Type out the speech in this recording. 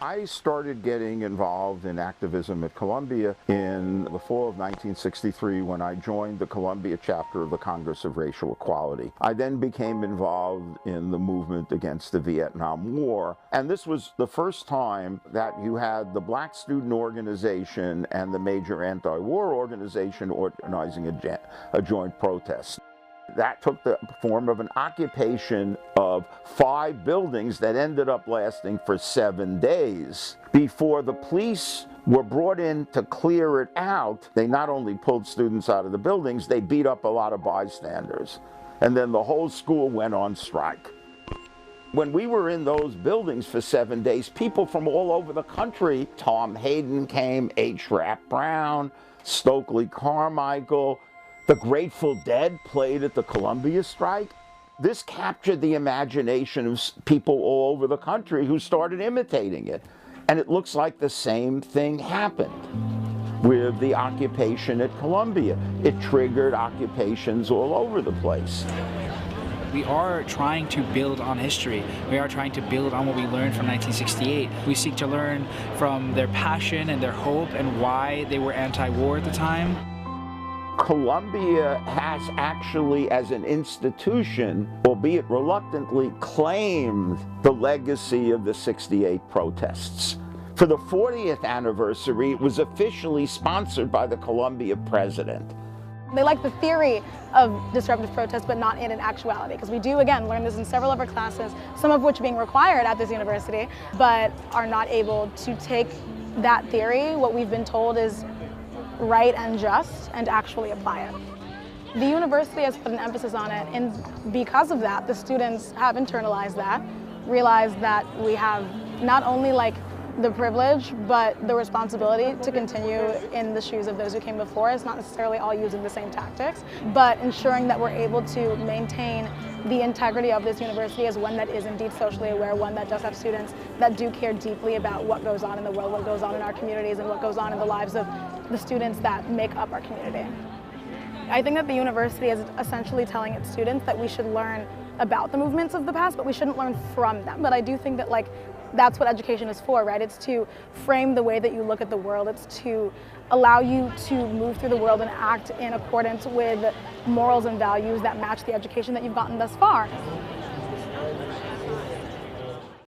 I started getting involved in activism at Columbia in the fall of 1963 when I joined the Columbia chapter of the Congress of Racial Equality. I then became involved in the movement against the Vietnam War, and this was the first time that you had the Black Student Organization and the major anti-war organization organizing a joint protest. That took the form of an occupation of 5 buildings that ended up lasting for 7 days. Before the police were brought in to clear it out, they not only pulled students out of the buildings, they beat up a lot of bystanders. And then the whole school went on strike. When we were in those buildings for 7 days, people from all over the country, Tom Hayden came, H. Rap Brown, Stokely Carmichael, the Grateful Dead played at the Columbia strike. This captured the imagination of people all over the country who started imitating it. And it looks like the same thing happened with the occupation at Columbia. It triggered occupations all over the place. We are trying to build on history. We are trying to build on what we learned from 1968. We seek to learn from their passion and their hope and why they were anti-war at the time. Columbia has actually, as an institution, albeit reluctantly, claimed the legacy of the '68 protests. For the 40th anniversary, it was officially sponsored by the Columbia president. They like the theory of disruptive protest, but not in an actuality, because we do, again, learn this in several of our classes, some of which being required at this university, but are not able to take that theory, what we've been told is right and just, and actually apply it. The university has put an emphasis on it, and because of that, the students have internalized that, realized that we have not only the privilege, but the responsibility to continue in the shoes of those who came before us, not necessarily all using the same tactics, but ensuring that we're able to maintain the integrity of this university as one that is indeed socially aware, one that does have students that do care deeply about what goes on in the world, what goes on in our communities, and what goes on in the lives of the students that make up our community. I think that the university is essentially telling its students that we should learn about the movements of the past, but we shouldn't learn from them. But I do think that that's what education is for, right? It's to frame the way that you look at the world. It's to allow you to move through the world and act in accordance with morals and values that match the education that you've gotten thus far.